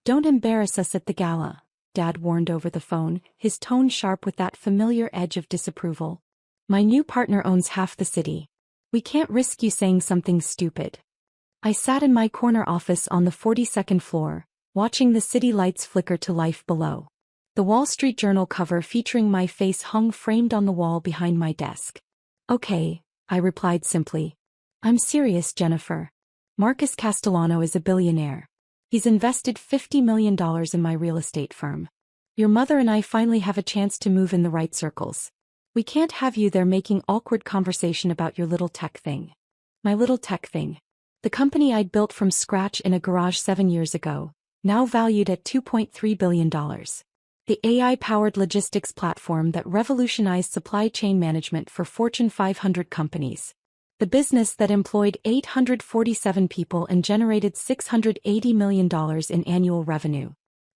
Don't embarrass us at the gala, Dad warned over the phone, his tone sharp with that familiar edge of disapproval. My new partner owns half the city. We can't risk you saying something stupid. I sat in my corner office on the 42nd floor, watching the city lights flicker to life below. The Wall Street Journal cover featuring my face hung framed on the wall behind my desk. Okay, I replied simply. I'm serious, Jennifer. Marcus Castellano is a billionaire. He's invested $50 million in my real estate firm. Your mother and I finally have a chance to move in the right circles. We can't have you there making awkward conversation about your little tech thing. My little tech thing. The company I'd built from scratch in a garage 7 years ago, now valued at $2.3 billion. The AI-powered logistics platform that revolutionized supply chain management for Fortune 500 companies. The business that employed 847 people and generated $680 million in annual revenue.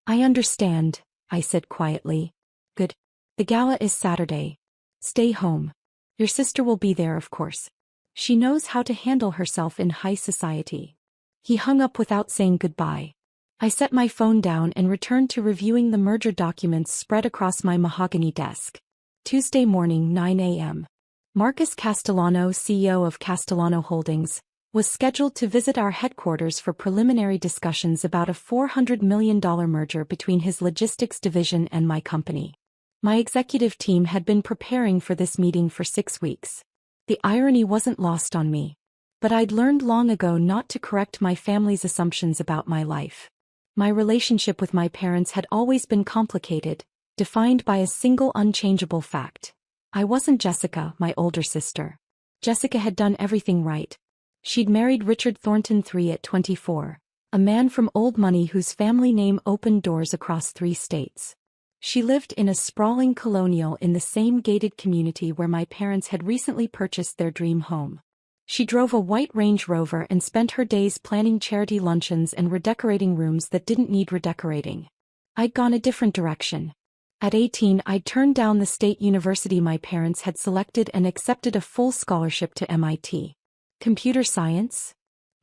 I understand, I said quietly. Good. The gala is Saturday. Stay home. Your sister will be there, of course. She knows how to handle herself in high society. He hung up without saying goodbye. I set my phone down and returned to reviewing the merger documents spread across my mahogany desk. Tuesday morning, 9 a.m. Marcus Castellano, CEO of Castellano Holdings, was scheduled to visit our headquarters for preliminary discussions about a $400 million merger between his logistics division and my company. My executive team had been preparing for this meeting for 6 weeks. The irony wasn't lost on me. But I'd learned long ago not to correct my family's assumptions about my life. My relationship with my parents had always been complicated, defined by a single unchangeable fact. I wasn't Jessica, my older sister. Jessica had done everything right. She'd married Richard Thornton III at 24, a man from old money whose family name opened doors across 3 states. She lived in a sprawling colonial in the same gated community where my parents had recently purchased their dream home. She drove a white Range Rover and spent her days planning charity luncheons and redecorating rooms that didn't need redecorating. I'd gone a different direction. At 18, I'd turned down the state university my parents had selected and accepted a full scholarship to MIT. Computer science?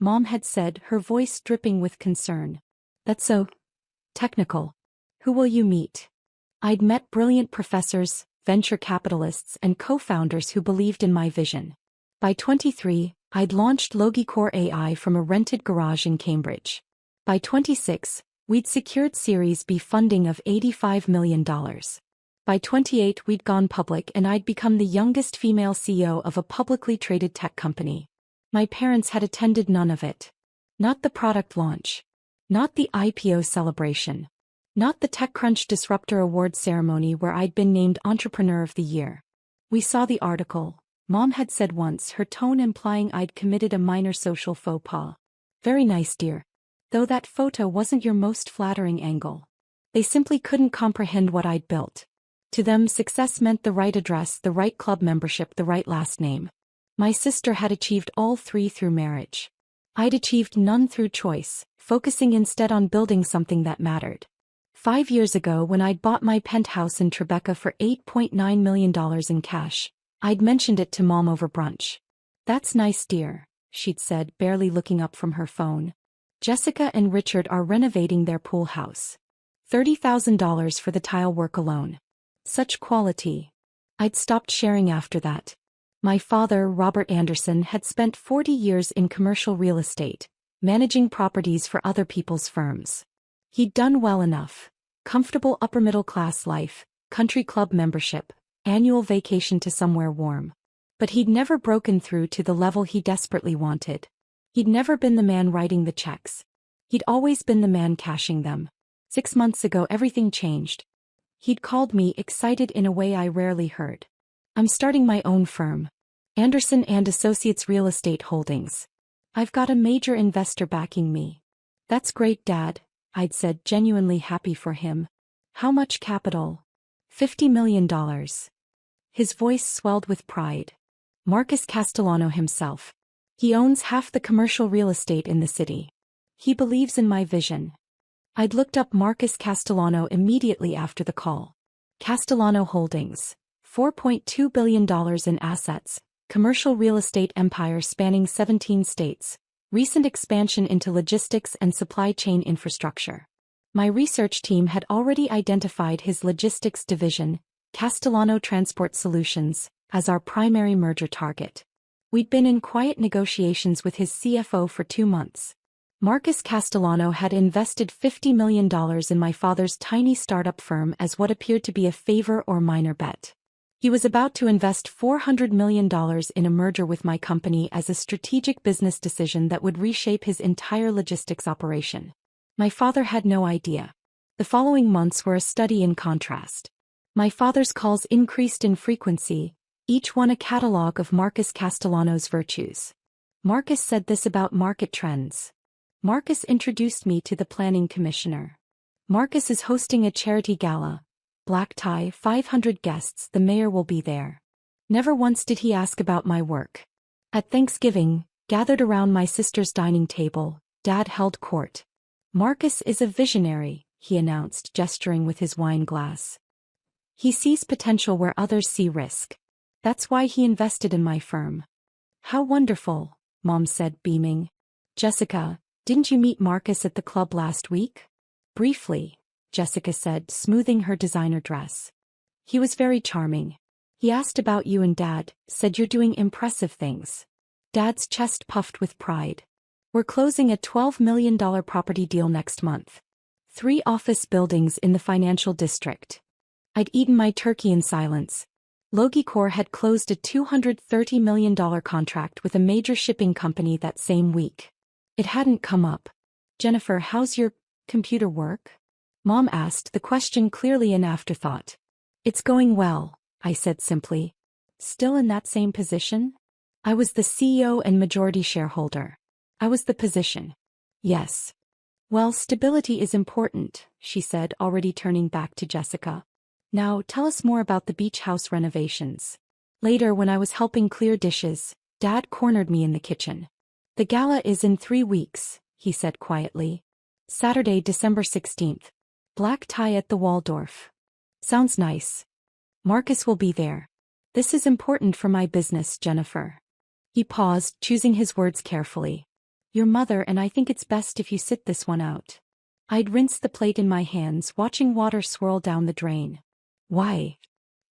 Mom had said, her voice dripping with concern. That's so technical. Who will you meet? I'd met brilliant professors, venture capitalists, and co-founders who believed in my vision. By 23, I'd launched Logicore AI from a rented garage in Cambridge. By 26, we'd secured Series B funding of $85 million. By 28, we'd gone public and I'd become the youngest female CEO of a publicly traded tech company. My parents had attended none of it. Not the product launch. Not the IPO celebration. Not the TechCrunch Disruptor Award ceremony where I'd been named Entrepreneur of the Year. We saw the article. Mom had said once, her tone implying I'd committed a minor social faux pas. Very nice, dear. Though that photo wasn't your most flattering angle. They simply couldn't comprehend what I'd built. To them, success meant the right address, the right club membership, the right last name. My sister had achieved all 3 through marriage. I'd achieved none through choice, focusing instead on building something that mattered. 5 years ago, when I'd bought my penthouse in Tribeca for $8.9 million in cash, I'd mentioned it to Mom over brunch. That's nice, dear, she'd said, barely looking up from her phone. Jessica and Richard are renovating their pool house. $30,000 for the tile work alone. Such quality. I'd stopped sharing after that. My father, Robert Anderson, had spent 40 years in commercial real estate, managing properties for other people's firms. He'd done well enough. Comfortable upper-middle-class life, country club membership, annual vacation to somewhere warm. But he'd never broken through to the level he desperately wanted. He'd never been the man writing the checks. He'd always been the man cashing them. 6 months ago everything changed. He'd called me, excited in a way I rarely heard. I'm starting my own firm. Anderson and Associates Real Estate Holdings. I've got a major investor backing me. That's great, Dad, I'd said, genuinely happy for him. How much capital? $50 million. His voice swelled with pride. Marcus Castellano himself. He owns half the commercial real estate in the city. He believes in my vision. I'd looked up Marcus Castellano immediately after the call. Castellano Holdings. $4.2 billion in assets, commercial real estate empire spanning 17 states, recent expansion into logistics and supply chain infrastructure. My research team had already identified his logistics division, Castellano Transport Solutions, as our primary merger target. We'd been in quiet negotiations with his CFO for 2 months. Marcus Castellano had invested $50 million in my father's tiny startup firm as what appeared to be a favor or minor bet. He was about to invest $400 million in a merger with my company as a strategic business decision that would reshape his entire logistics operation. My father had no idea. The following months were a study in contrast. My father's calls increased in frequency, each one a catalogue of Marcus Castellano's virtues. Marcus said this about market trends. Marcus introduced me to the planning commissioner. Marcus is hosting a charity gala. Black tie, 500 guests, the mayor will be there. Never once did he ask about my work. At Thanksgiving, gathered around my sister's dining table, Dad held court. Marcus is a visionary, he announced, gesturing with his wine glass. He sees potential where others see risk. That's why he invested in my firm. How wonderful, Mom said, beaming. Jessica, didn't you meet Marcus at the club last week? Briefly, Jessica said, smoothing her designer dress. He was very charming. He asked about you and Dad, said you're doing impressive things. Dad's chest puffed with pride. We're closing a $12 million property deal next month. 3 office buildings in the financial district. I'd eaten my turkey in silence. Logicor had closed a $230 million contract with a major shipping company that same week. It hadn't come up. Jennifer, how's your computer work? Mom asked, the question clearly an afterthought. It's going well, I said simply. Still in that same position? I was the CEO and majority shareholder. I was the position. Yes. Well, stability is important, she said, already turning back to Jessica. Now, tell us more about the beach house renovations. Later, when I was helping clear dishes, Dad cornered me in the kitchen. The gala is in 3 weeks, he said quietly. Saturday, December 16th. Black tie at the Waldorf. Sounds nice. Marcus will be there. This is important for my business, Jennifer. He paused, choosing his words carefully. Your mother and I think it's best if you sit this one out. I'd rinsed the plate in my hands, watching water swirl down the drain. Why?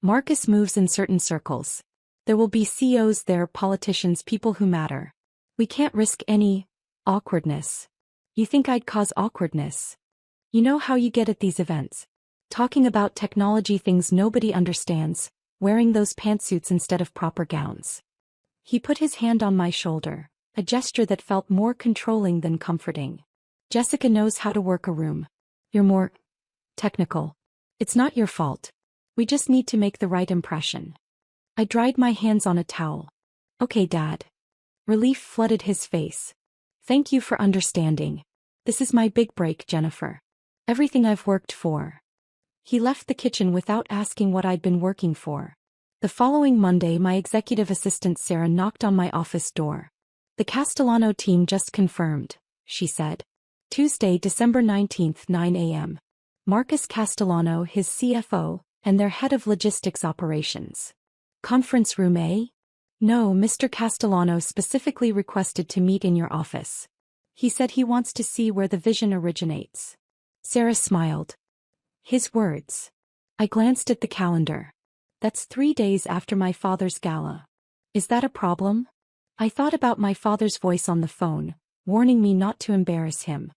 Marcus moves in certain circles. There will be CEOs there, politicians, people who matter. We can't risk any awkwardness. You think I'd cause awkwardness? You know how you get at these events. Talking about technology, things nobody understands, wearing those pantsuits instead of proper gowns. He put his hand on my shoulder, a gesture that felt more controlling than comforting. Jessica knows how to work a room. You're more technical. It's not your fault. We just need to make the right impression. I dried my hands on a towel. Okay, Dad. Relief flooded his face. Thank you for understanding. This is my big break, Jennifer. Everything I've worked for. He left the kitchen without asking what I'd been working for. The following Monday, my executive assistant Sarah knocked on my office door. The Castellano team just confirmed, she said. Tuesday, December 19th, 9 a.m. Marcus Castellano, his CFO, and their head of logistics operations. Conference room A? No, Mr. Castellano specifically requested to meet in your office. He said he wants to see where the vision originates. Sarah smiled. His words. I glanced at the calendar. That's 3 days after my father's gala. Is that a problem? I thought about my father's voice on the phone, warning me not to embarrass him.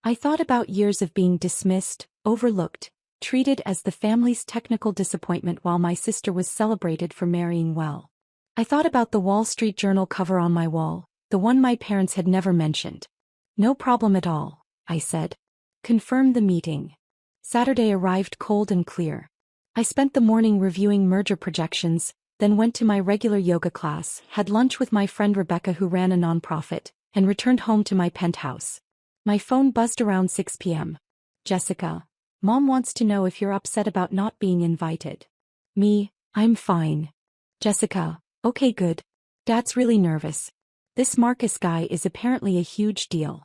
I thought about years of being dismissed, overlooked, treated as the family's technical disappointment while my sister was celebrated for marrying well. I thought about the Wall Street Journal cover on my wall, the one my parents had never mentioned. No problem at all, I said. Confirm the meeting. Saturday arrived cold and clear. I spent the morning reviewing merger projections, then went to my regular yoga class, had lunch with my friend Rebecca who ran a nonprofit, and returned home to my penthouse. My phone buzzed around 6 p.m. Jessica, Mom wants to know if you're upset about not being invited. Me, I'm fine. Jessica, okay, good. Dad's really nervous. This Marcus guy is apparently a huge deal.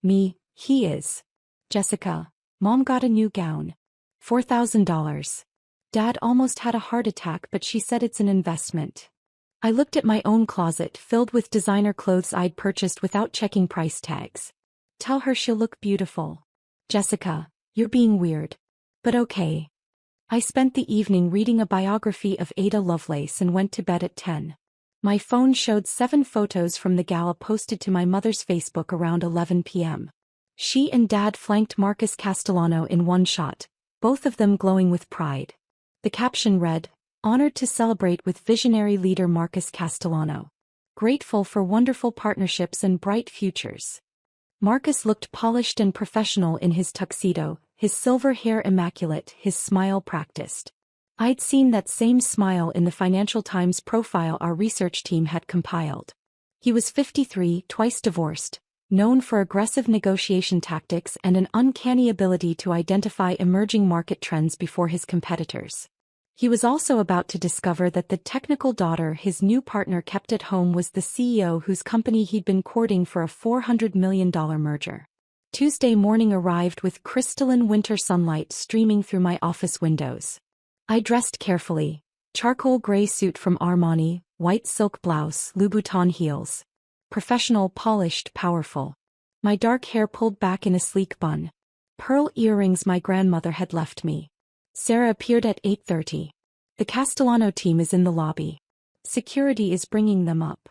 Me, he is. Jessica, Mom got a new gown. $4,000. Dad almost had a heart attack, but she said it's an investment. I looked at my own closet filled with designer clothes I'd purchased without checking price tags. Tell her she'll look beautiful. Jessica, You're being weird. But okay. I spent the evening reading a biography of Ada Lovelace and went to bed at 10. My phone showed 7 photos from the gala posted to my mother's Facebook around 11 p.m. She and Dad flanked Marcus Castellano in one shot, both of them glowing with pride. The caption read, "Honored to celebrate with visionary leader Marcus Castellano. Grateful for wonderful partnerships and bright futures." Marcus looked polished and professional in his tuxedo, his silver hair immaculate, his smile practiced. I'd seen that same smile in the Financial Times profile our research team had compiled. He was 53, twice divorced, known for aggressive negotiation tactics and an uncanny ability to identify emerging market trends before his competitors. He was also about to discover that the technical daughter his new partner kept at home was the CEO whose company he'd been courting for a $400 million merger. Tuesday morning arrived with crystalline winter sunlight streaming through my office windows. I dressed carefully. Charcoal gray suit from Armani, white silk blouse, Louboutin heels. Professional, polished, powerful. My dark hair pulled back in a sleek bun. Pearl earrings my grandmother had left me. Sarah appeared at 8:30. The Castellano team is in the lobby. Security is bringing them up.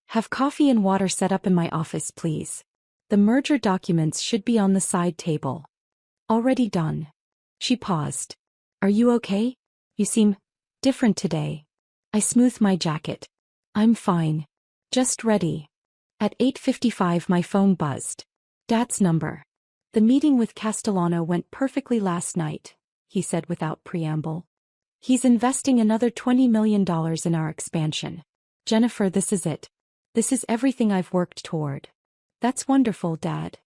Have coffee and water set up in my office, please. The merger documents should be on the side table. Already done. She paused. Are you okay? You seem different today. I smoothed my jacket. I'm fine. Just ready. At 8:55 my phone buzzed. Dad's number. The meeting with Castellano went perfectly last night, he said without preamble. He's investing another $20 million in our expansion. Jennifer, this is it. This is everything I've worked toward. That's wonderful, Dad.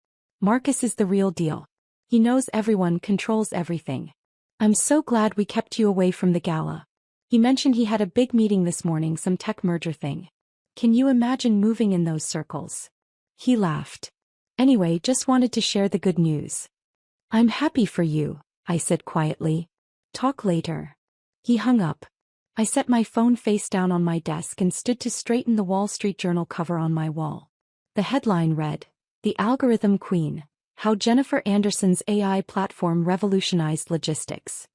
Marcus is the real deal. He knows everyone, controls everything. I'm so glad we kept you away from the gala. He mentioned he had a big meeting this morning, some tech merger thing. Can you imagine moving in those circles? He laughed. Anyway, just wanted to share the good news. I'm happy for you, I said quietly. Talk later. He hung up. I set my phone face down on my desk and stood to straighten the Wall Street Journal cover on my wall. The headline read, "The Algorithm Queen: How Jennifer Anderson's AI Platform Revolutionized Logistics."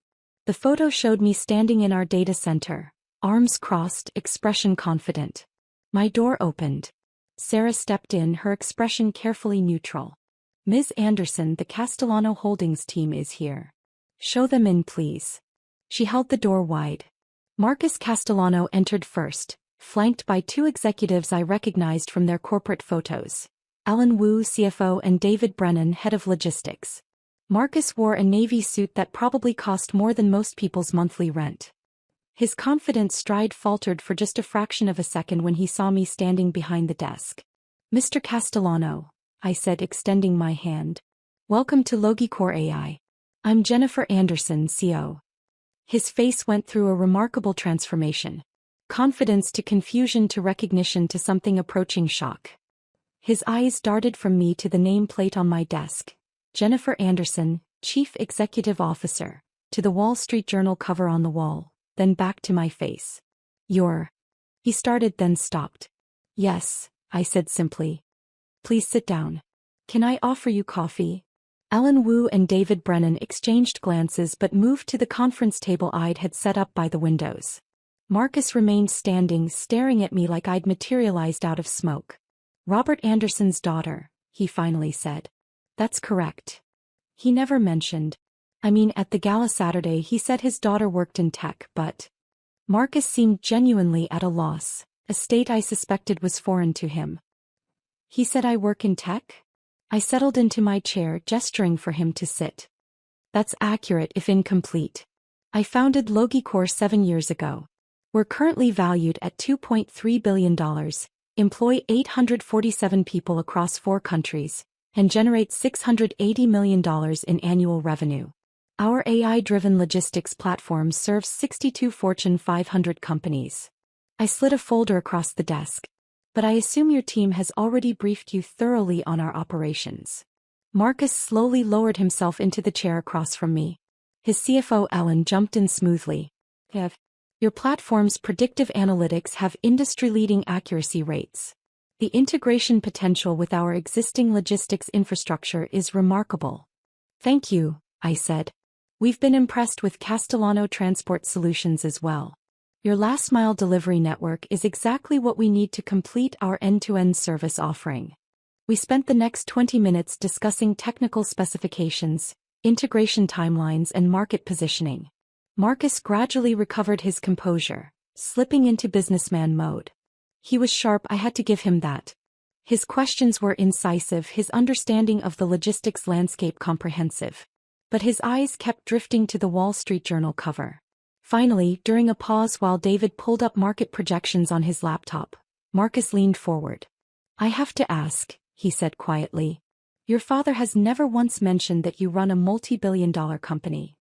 The photo showed me standing in our data center, arms crossed, expression confident. My door opened. Sarah stepped in, her expression carefully neutral. "Ms. Anderson, the Castellano Holdings team is here. Show them in, please." She held the door wide. Marcus Castellano entered first, flanked by 2 executives I recognized from their corporate photos. Alan Wu, CFO, and David Brennan, head of logistics. Marcus wore a navy suit that probably cost more than most people's monthly rent. His confident stride faltered for just a fraction of a second when he saw me standing behind the desk. "Mr. Castellano," I said, extending my hand. "Welcome to Logicore AI. I'm Jennifer Anderson, CO." His face went through a remarkable transformation. Confidence to confusion to recognition to something approaching shock. His eyes darted from me to the nameplate on my desk. Jennifer Anderson, Chief Executive Officer, to the Wall Street Journal cover on the wall, then back to my face. "You're..." He started then stopped. "Yes," I said simply. "Please sit down. Can I offer you coffee?" Alan Wu and David Brennan exchanged glances but moved to the conference table I'd had set up by the windows. Marcus remained standing, staring at me like I'd materialized out of smoke. "Robert Anderson's daughter," he finally said. "That's correct. He never mentioned. I mean, at the gala Saturday he said his daughter worked in tech, but..." Marcus seemed genuinely at a loss, a state I suspected was foreign to him. "He said I work in tech?" I settled into my chair, gesturing for him to sit. "That's accurate if incomplete. I founded Logicore 7 years ago. We're currently valued at $2.3 billion, employ 847 people across 4 countries, and generate $680 million in annual revenue. Our AI-driven logistics platform serves 62 Fortune 500 companies." I slid a folder across the desk. "But I assume your team has already briefed you thoroughly on our operations." Marcus slowly lowered himself into the chair across from me. His CFO Alan jumped in smoothly. "Your platform's predictive analytics have industry-leading accuracy rates. The integration potential with our existing logistics infrastructure is remarkable." "Thank you," I said. We've been impressed with Castellano Transport Solutions as well. Your last-mile delivery network is exactly what we need to complete our end-to-end service offering. We spent the next 20 minutes discussing technical specifications, integration timelines, and market positioning. Marcus gradually recovered his composure, slipping into businessman mode. He was sharp, I had to give him that. His questions were incisive, his understanding of the logistics landscape comprehensive. But his eyes kept drifting to the Wall Street Journal cover. Finally, during a pause while David pulled up market projections on his laptop, Marcus leaned forward. I have to ask, he said quietly. Your father has never once mentioned that you run a multi-billion-dollar company.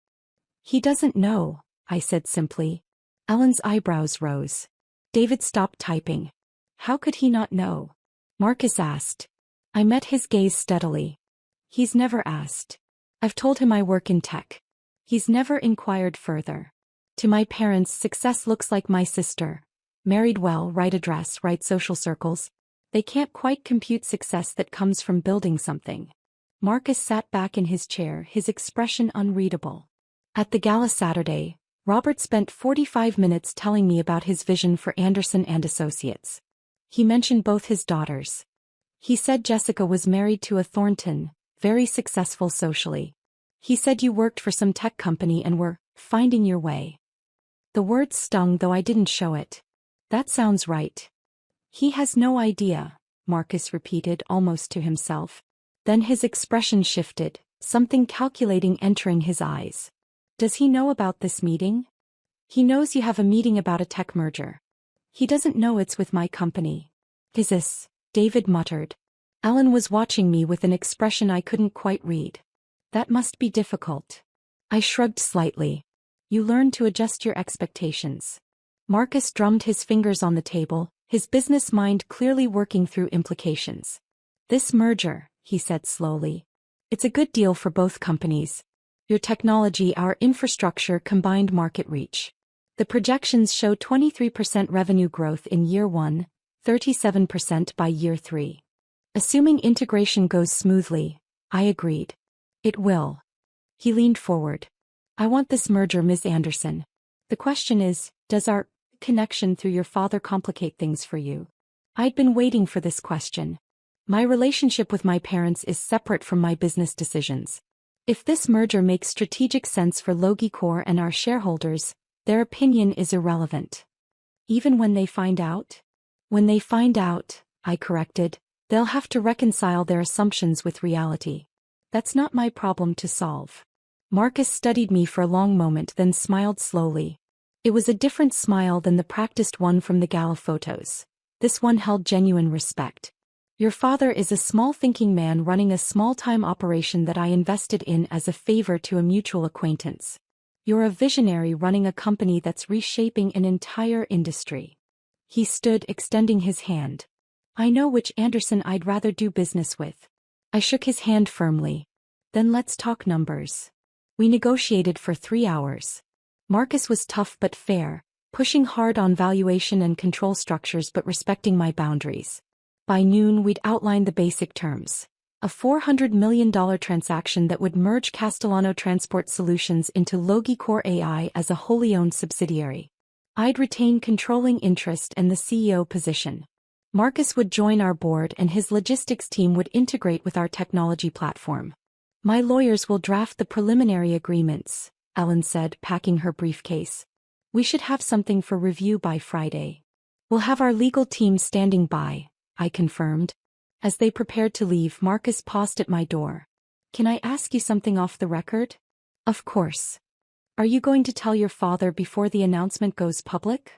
He doesn't know, I said simply. Ellen's eyebrows rose. David stopped typing. How could he not know? Marcus asked. I met his gaze steadily. He's never asked. I've told him I work in tech. He's never inquired further. To my parents, success looks like my sister. Married well, right address, right social circles. They can't quite compute success that comes from building something. Marcus sat back in his chair, his expression unreadable. At the gala Saturday, Robert spent 45 minutes telling me about his vision for Anderson and Associates. He mentioned both his daughters. He said Jessica was married to a Thornton, very successful socially. He said you worked for some tech company and were finding your way. The words stung, though I didn't show it. That sounds right. He has no idea, Marcus repeated almost to himself. Then his expression shifted, something calculating entering his eyes. Does he know about this meeting? He knows you have a meeting about a tech merger. He doesn't know it's with my company. Is this? David muttered. Ellen was watching me with an expression I couldn't quite read. That must be difficult. I shrugged slightly. You learn to adjust your expectations. Marcus drummed his fingers on the table, his business mind clearly working through implications. This merger, he said slowly. It's a good deal for both companies. Your technology, our infrastructure, combined market reach. The projections show 23% revenue growth in year 1, 37% by year 3. Assuming integration goes smoothly, I agreed. It will. He leaned forward. I want this merger, Ms. Anderson. The question is, does our connection through your father complicate things for you? I'd been waiting for this question. My relationship with my parents is separate from my business decisions. If this merger makes strategic sense for Logicor and our shareholders, their opinion is irrelevant. Even when they find out? When they find out, I corrected, they'll have to reconcile their assumptions with reality. That's not my problem to solve. Marcus studied me for a long moment, then smiled slowly. It was a different smile than the practiced one from the gala photos. This one held genuine respect. Your father is a small-thinking man running a small-time operation that I invested in as a favor to a mutual acquaintance. You're a visionary running a company that's reshaping an entire industry. He stood, extending his hand. I know which Anderson I'd rather do business with. I shook his hand firmly. Then let's talk numbers. We negotiated for 3 hours. Marcus was tough but fair, pushing hard on valuation and control structures but respecting my boundaries. By noon we'd outlined the basic terms. A $400 million transaction that would merge Castellano Transport Solutions into Logicor AI as a wholly owned subsidiary. I'd retain controlling interest and the CEO position. Marcus would join our board and his logistics team would integrate with our technology platform. My lawyers will draft the preliminary agreements, Ellen said, packing her briefcase. We should have something for review by Friday. We'll have our legal team standing by, I confirmed. As they prepared to leave, Marcus paused at my door. Can I ask you something off the record? Of course. Are you going to tell your father before the announcement goes public?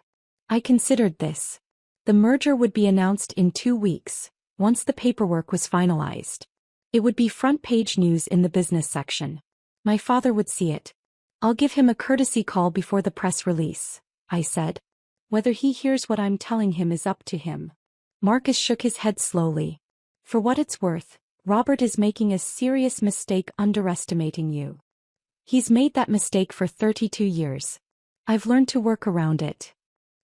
I considered this. The merger would be announced in 2 weeks, once the paperwork was finalized. It would be front-page news in the business section. My father would see it. I'll give him a courtesy call before the press release, I said. Whether he hears what I'm telling him is up to him. Marcus shook his head slowly. For what it's worth, Robert is making a serious mistake underestimating you. He's made that mistake for 32 years. I've learned to work around it.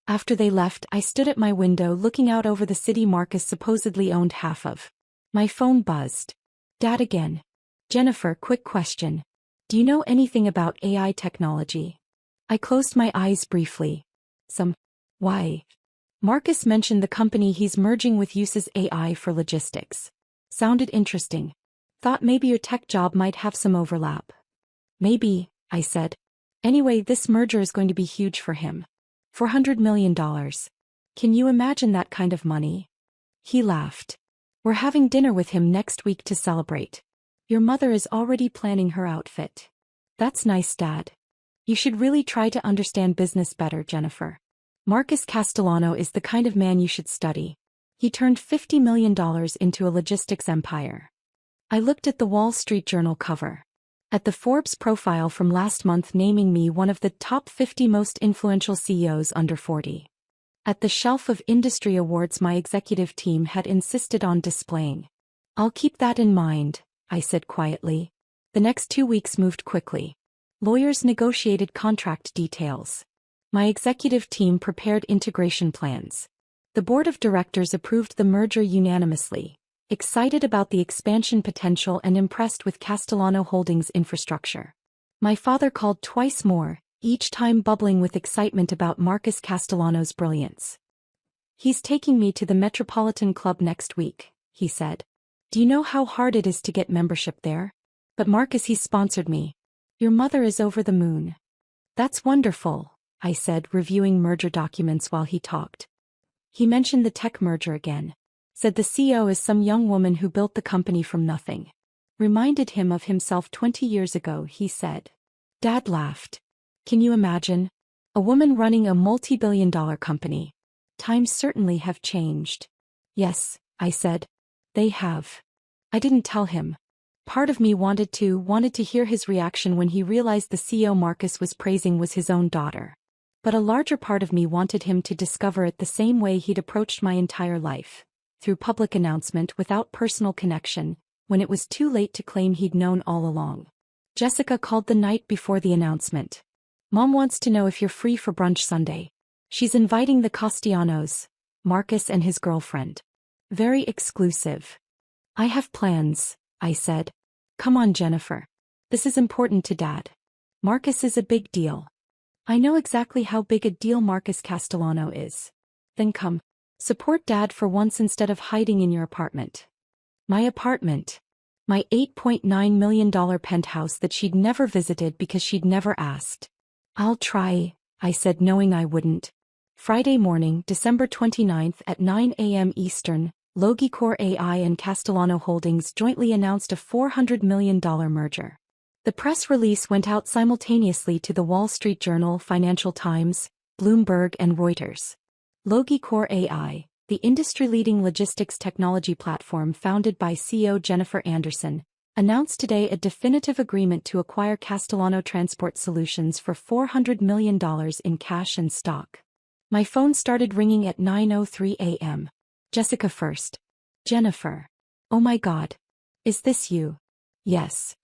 After they left, I stood at my window looking out over the city Marcus supposedly owned half of. My phone buzzed. Dad again. Jennifer, quick question. Do you know anything about AI technology? I closed my eyes briefly. Why? Marcus mentioned the company he's merging with uses AI for logistics. Sounded interesting. Thought maybe your tech job might have some overlap. Maybe, I said. Anyway, this merger is going to be huge for him. $400 million. Can you imagine that kind of money? He laughed. We're having dinner with him next week to celebrate. Your mother is already planning her outfit. That's nice, Dad. You should really try to understand business better, Jennifer. Marcus Castellano is the kind of man you should study. He turned $50 million into a logistics empire. I looked at the Wall Street Journal cover. At the Forbes profile from last month naming me one of the top 50 most influential CEOs under 40. At the shelf of industry awards my executive team had insisted on displaying. I'll keep that in mind, I said quietly. The next 2 weeks moved quickly. Lawyers negotiated contract details. My executive team prepared integration plans. The board of directors approved the merger unanimously, excited about the expansion potential and impressed with Castellano Holdings' infrastructure. My father called twice more, each time bubbling with excitement about Marcus Castellano's brilliance. He's taking me to the Metropolitan Club next week, he said. Do you know how hard it is to get membership there? But Marcus, he sponsored me. Your mother is over the moon. That's wonderful, I said, reviewing merger documents while he talked. He mentioned the tech merger again. Said the CEO is some young woman who built the company from nothing. Reminded him of himself 20 years ago, he said. Dad laughed. Can you imagine? A woman running a multi-billion-dollar company. Times certainly have changed. Yes, I said. They have. I didn't tell him. Part of me wanted to hear his reaction when he realized the CEO Marcus was praising was his own daughter. But a larger part of me wanted him to discover it the same way he'd approached my entire life. Through public announcement without personal connection, when it was too late to claim he'd known all along. Jessica called the night before the announcement. Mom wants to know if you're free for brunch Sunday. She's inviting the Castellanos, Marcus and his girlfriend. Very exclusive. I have plans, I said. Come on, Jennifer. This is important to Dad. Marcus is a big deal. I know exactly how big a deal Marcus Castellano is. Then come. Support Dad for once instead of hiding in your apartment. My apartment. My $8.9 million penthouse that she'd never visited because she'd never asked. I'll try, I said, knowing I wouldn't. Friday morning, December 29th at 9 a.m. Eastern, Logicor AI and Castellano Holdings jointly announced a $400 million merger. The press release went out simultaneously to the Wall Street Journal, Financial Times, Bloomberg and Reuters. Logicor AI, the industry-leading logistics technology platform founded by CEO Jennifer Anderson, announced today a definitive agreement to acquire Castellano Transport Solutions for $400 million in cash and stock. My phone started ringing at 9:03 a.m. Jessica first. Jennifer. Oh my God. Is this you? Yes.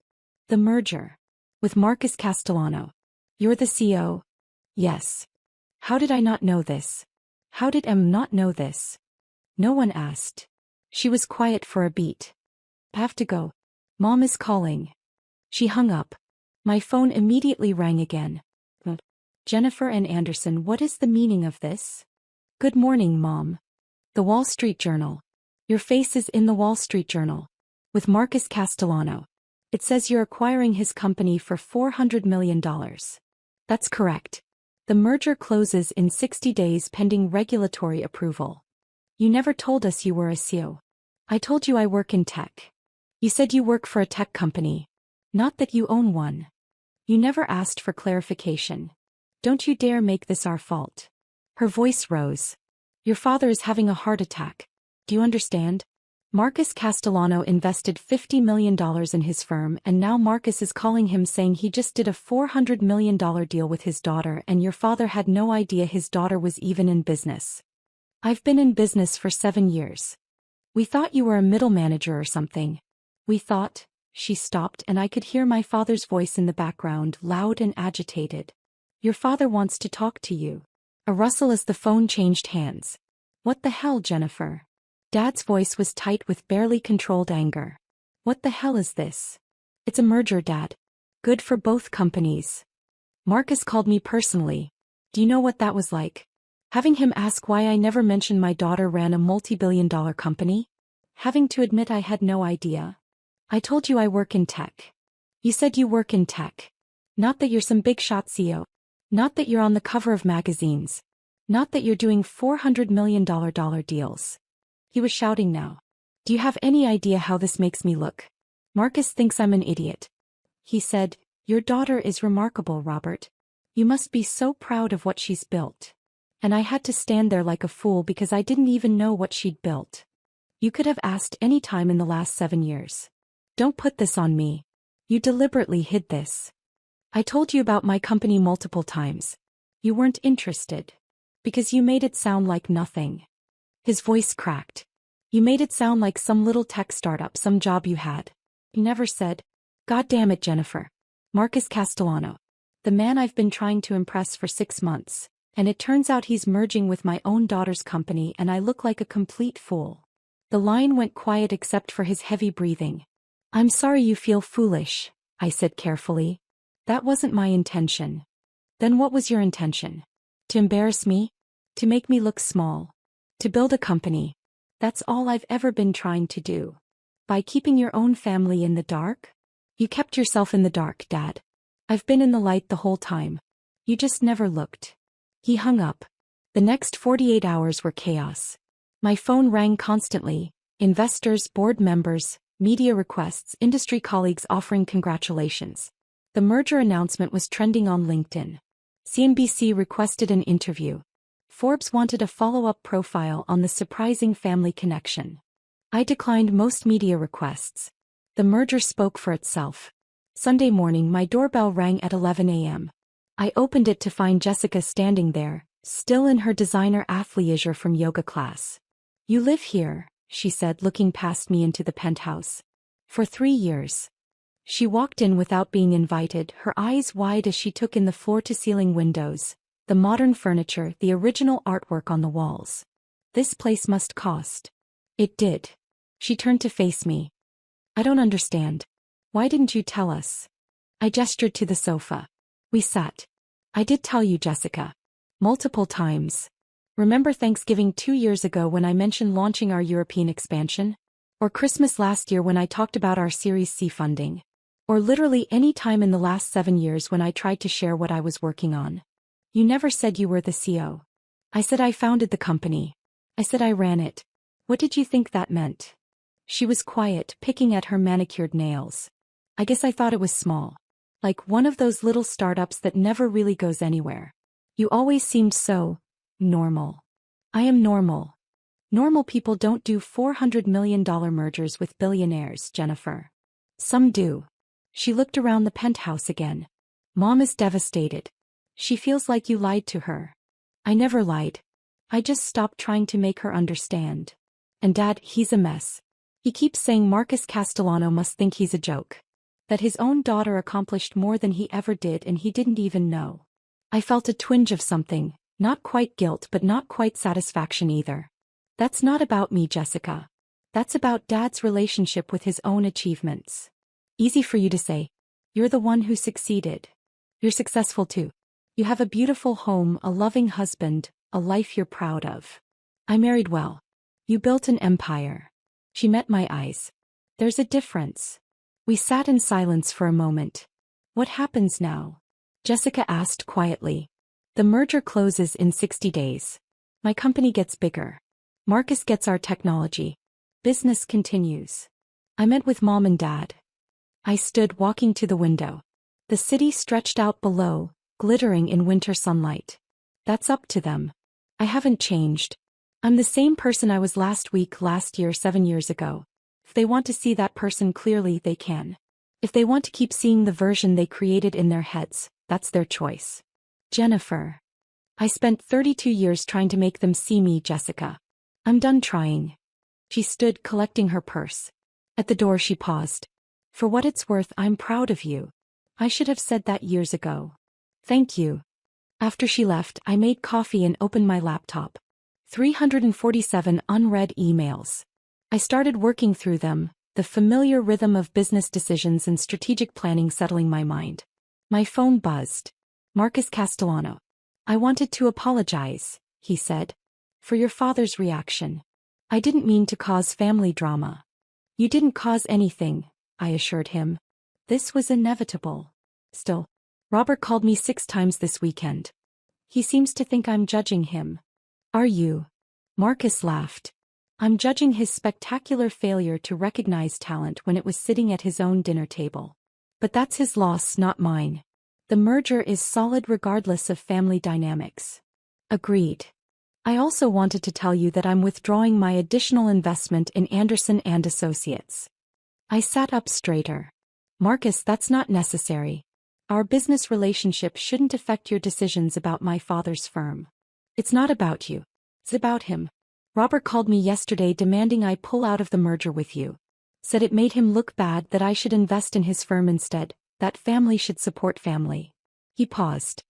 The merger. With Marcus Castellano. You're the CEO? Yes. How did I not know this? How did Em not know this? No one asked. She was quiet for a beat. Have to go. Mom is calling. She hung up. My phone immediately rang again. Jennifer and Anderson, what is the meaning of this? Good morning, Mom. The Wall Street Journal. Your face is in the Wall Street Journal. With Marcus Castellano. It says you're acquiring his company for $400 million. That's correct. The merger closes in 60 days pending regulatory approval. You never told us you were a CEO. I told you I work in tech. You said you work for a tech company. Not that you own one. You never asked for clarification. Don't you dare make this our fault. Her voice rose. Your father is having a heart attack. Do you understand? Marcus Castellano invested $50 million in his firm and now Marcus is calling him saying he just did a $400 million deal with his daughter and your father had no idea his daughter was even in business. I've been in business for 7 years. We thought you were a middle manager or something. We thought, she stopped and I could hear my father's voice in the background, loud and agitated. Your father wants to talk to you. A rustle as the phone changed hands. What the hell, Jennifer? Dad's voice was tight with barely controlled anger. What the hell is this? It's a merger, Dad. Good for both companies. Marcus called me personally. Do you know what that was like? Having him ask why I never mentioned my daughter ran a multi-billion-dollar company? Having to admit I had no idea. I told you I work in tech. You said you work in tech. Not that you're some big shot CEO. Not that you're on the cover of magazines. Not that you're doing $400 million deals. He was shouting now. Do you have any idea how this makes me look? Marcus thinks I'm an idiot. He said, your daughter is remarkable, Robert. You must be so proud of what she's built. And I had to stand there like a fool because I didn't even know what she'd built. You could have asked any time in the last 7 years. Don't put this on me. You deliberately hid this. I told you about my company multiple times. You weren't interested. Because you made it sound like nothing. His voice cracked. You made it sound like some little tech startup, some job you had. You never said, God damn it, Jennifer. Marcus Castellano. The man I've been trying to impress for 6 months. And it turns out he's merging with my own daughter's company and I look like a complete fool. The line went quiet except for his heavy breathing. I'm sorry you feel foolish, I said carefully. That wasn't my intention. Then what was your intention? To embarrass me? To make me look small? To build a company? That's all I've ever been trying to do. By keeping your own family in the dark? You kept yourself in the dark, Dad. I've been in the light the whole time. You just never looked. He hung up. The next 48 hours were chaos. My phone rang constantly. Investors, board members, media requests, industry colleagues offering congratulations. The merger announcement was trending on LinkedIn. CNBC requested an interview. Forbes wanted a follow-up profile on the surprising family connection. I declined most media requests. The merger spoke for itself. Sunday morning my doorbell rang at 11 a.m. I opened it to find Jessica standing there, still in her designer athleisure from yoga class. You live here, she said, looking past me into the penthouse. For 3 years. She walked in without being invited, her eyes wide as she took in the floor-to-ceiling windows, the modern furniture, the original artwork on the walls. This place must cost. It did. She turned to face me. I don't understand. Why didn't you tell us? I gestured to the sofa. We sat. I did tell you, Jessica. Multiple times. Remember Thanksgiving 2 years ago when I mentioned launching our European expansion? Or Christmas last year when I talked about our Series C funding? Or literally any time in the last 7 years when I tried to share what I was working on? You never said you were the CEO. I said I founded the company. I said I ran it. What did you think that meant? She was quiet, picking at her manicured nails. I guess I thought it was small. Like one of those little startups that never really goes anywhere. You always seemed so normal. I am normal. Normal people don't do $400 million mergers with billionaires, Jennifer. Some do. She looked around the penthouse again. Mom is devastated. She feels like you lied to her. I never lied. I just stopped trying to make her understand. And Dad, he's a mess. He keeps saying Marcus Castellano must think he's a joke. That his own daughter accomplished more than he ever did and he didn't even know. I felt a twinge of something, not quite guilt but not quite satisfaction either. That's not about me, Jessica. That's about Dad's relationship with his own achievements. Easy for you to say. You're the one who succeeded. You're successful too. You have a beautiful home, a loving husband, a life you're proud of. I married well. You built an empire. She met my eyes. There's a difference. We sat in silence for a moment. What happens now? Jessica asked quietly. The merger closes in 60 days. My company gets bigger. Marcus gets our technology. Business continues. I met with Mom and Dad. I stood walking to the window. The city stretched out below, glittering in winter sunlight. That's up to them. I haven't changed. I'm the same person I was last week, last year, 7 years ago. If they want to see that person clearly, they can. If they want to keep seeing the version they created in their heads, that's their choice. Jennifer. I spent 32 years trying to make them see me, Jessica. I'm done trying. She stood, collecting her purse. At the door she paused. For what it's worth, I'm proud of you. I should have said that years ago. Thank you. After she left, I made coffee and opened my laptop. 347 unread emails. I started working through them, the familiar rhythm of business decisions and strategic planning settling my mind. My phone buzzed. Marcus Castellano. I wanted to apologize, he said, for your father's reaction. I didn't mean to cause family drama. You didn't cause anything, I assured him. This was inevitable. Still, Robert called me 6 times this weekend. He seems to think I'm judging him. Are you? Marcus laughed. I'm judging his spectacular failure to recognize talent when it was sitting at his own dinner table. But that's his loss, not mine. The merger is solid regardless of family dynamics. Agreed. I also wanted to tell you that I'm withdrawing my additional investment in Anderson and Associates. I sat up straighter. Marcus, that's not necessary. Our business relationship shouldn't affect your decisions about my father's firm. It's not about you. It's about him. Robert called me yesterday demanding I pull out of the merger with you. Said it made him look bad, that I should invest in his firm instead, that family should support family. He paused.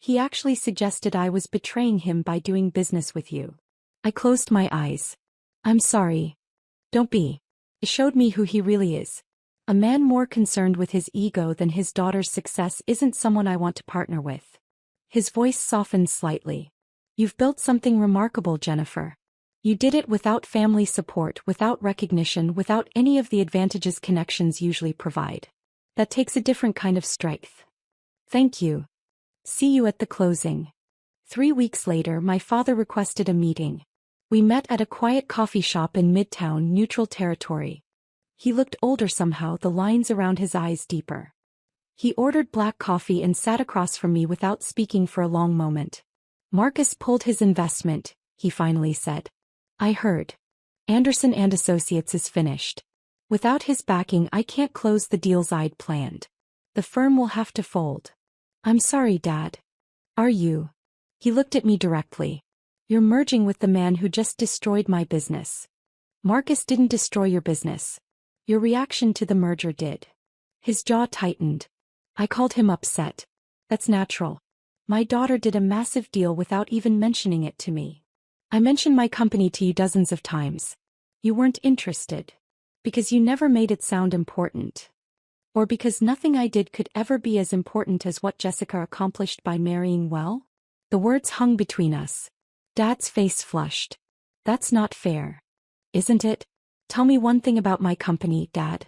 He actually suggested I was betraying him by doing business with you. I closed my eyes. I'm sorry. Don't be. It showed me who he really is. A man more concerned with his ego than his daughter's success isn't someone I want to partner with. His voice softened slightly. You've built something remarkable, Jennifer. You did it without family support, without recognition, without any of the advantages connections usually provide. That takes a different kind of strength. Thank you. See you at the closing. 3 weeks later, my father requested a meeting. We met at a quiet coffee shop in Midtown, neutral territory. He looked older somehow, the lines around his eyes deeper. He ordered black coffee and sat across from me without speaking for a long moment. Marcus pulled his investment, he finally said. I heard. Anderson and Associates is finished. Without his backing, I can't close the deals I'd planned. The firm will have to fold. I'm sorry, Dad. Are you? He looked at me directly. You're merging with the man who just destroyed my business. Marcus didn't destroy your business. Your reaction to the merger did. His jaw tightened. I called him upset. That's natural. My daughter did a massive deal without even mentioning it to me. I mentioned my company to you dozens of times. You weren't interested. Because you never made it sound important. Or because nothing I did could ever be as important as what Jessica accomplished by marrying well? The words hung between us. Dad's face flushed. That's not fair. Isn't it? Tell me one thing about my company, Dad.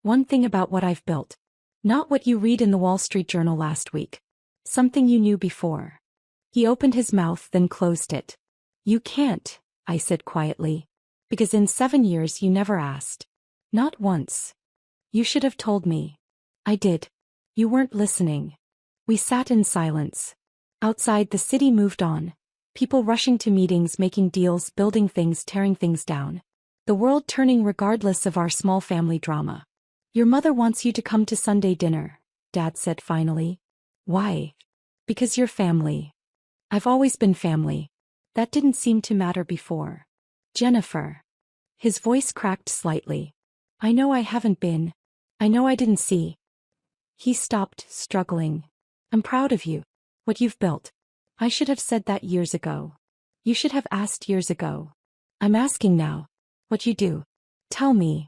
One thing about what I've built. Not what you read in the Wall Street Journal last week. Something you knew before. He opened his mouth, then closed it. You can't, I said quietly. Because in 7 years you never asked. Not once. You should have told me. I did. You weren't listening. We sat in silence. Outside, the city moved on. People rushing to meetings, making deals, building things, tearing things down. The world turning regardless of our small family drama. Your mother wants you to come to Sunday dinner, Dad said finally. Why? Because you're family. I've always been family. That didn't seem to matter before. Jennifer. His voice cracked slightly. I know I haven't been. I know I didn't see. He stopped, struggling. I'm proud of you. What you've built. I should have said that years ago. You should have asked years ago. I'm asking now. What you do. Tell me.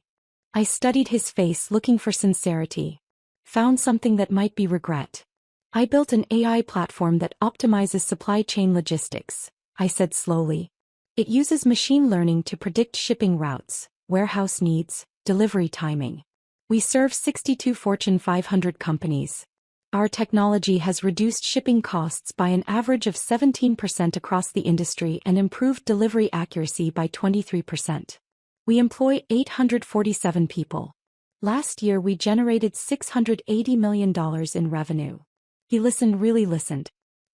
I studied his face, looking for sincerity. Found something that might be regret. I built an AI platform that optimizes supply chain logistics, I said slowly. It uses machine learning to predict shipping routes, warehouse needs, delivery timing. We serve 62 Fortune 500 companies. Our technology has reduced shipping costs by an average of 17% across the industry and improved delivery accuracy by 23%. We employ 847 people. Last year we generated $680 million in revenue. He really listened.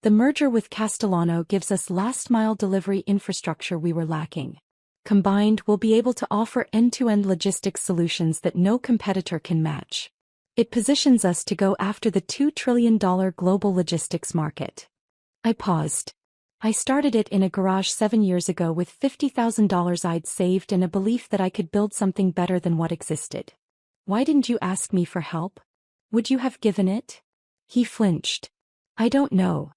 The merger with Castellano gives us last-mile delivery infrastructure we were lacking. Combined, we'll be able to offer end-to-end logistics solutions that no competitor can match. It positions us to go after the $2 trillion global logistics market. I paused. I started it in a garage 7 years ago with $50,000 I'd saved and a belief that I could build something better than what existed. Why didn't you ask me for help? Would you have given it? He flinched. I don't know.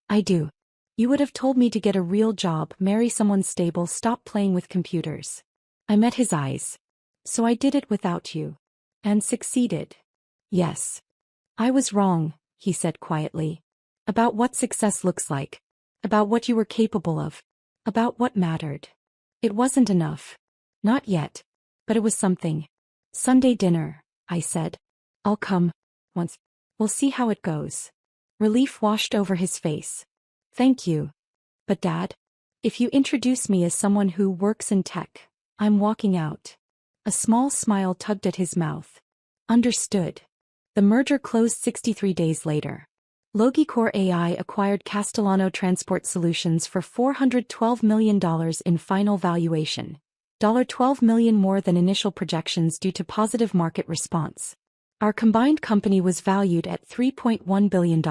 I do. You would have told me to get a real job, marry someone stable, stop playing with computers. I met his eyes. So I did it without you. And succeeded. Yes. I was wrong, he said quietly. About what success looks like. About what you were capable of. About what mattered. It wasn't enough. Not yet. But it was something. Sunday dinner, I said. I'll come. Once. We'll see how it goes. Relief washed over his face. Thank you. But Dad? If you introduce me as someone who works in tech, I'm walking out. A small smile tugged at his mouth. Understood. The merger closed 63 days later. Logicor AI acquired Castellano Transport Solutions for $412 million in final valuation. $12 million more than initial projections due to positive market response. Our combined company was valued at $3.1 billion.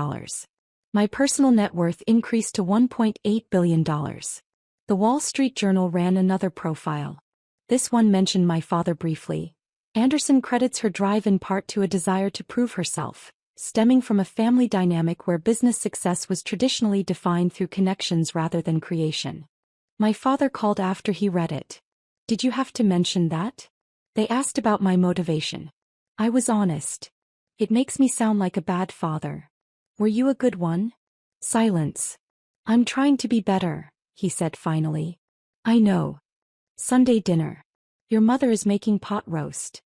My personal net worth increased to $1.8 billion. The Wall Street Journal ran another profile. This one mentioned my father briefly. Anderson credits her drive in part to a desire to prove herself, stemming from a family dynamic where business success was traditionally defined through connections rather than creation. My father called after he read it. Did you have to mention that? They asked about my motivation. I was honest. It makes me sound like a bad father. Were you a good one? Silence. I'm trying to be better, he said finally. I know. Sunday dinner. Your mother is making pot roast.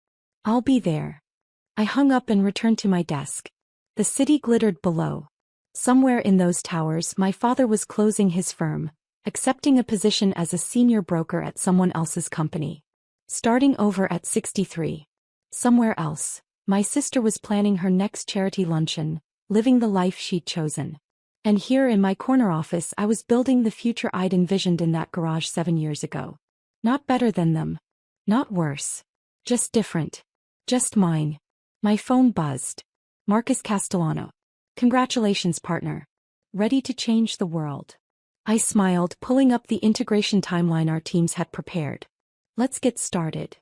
I'll be there. I hung up and returned to my desk. The city glittered below. Somewhere in those towers my father was closing his firm, accepting a position as a senior broker at someone else's company. Starting over at 63. Somewhere else, my sister was planning her next charity luncheon, living the life she'd chosen. And here in my corner office I was building the future I'd envisioned in that garage 7 years ago. Not better than them. Not worse. Just different. Just mine. My phone buzzed. Marcus Castellano. Congratulations, partner. Ready to change the world. I smiled, pulling up the integration timeline our teams had prepared. Let's get started.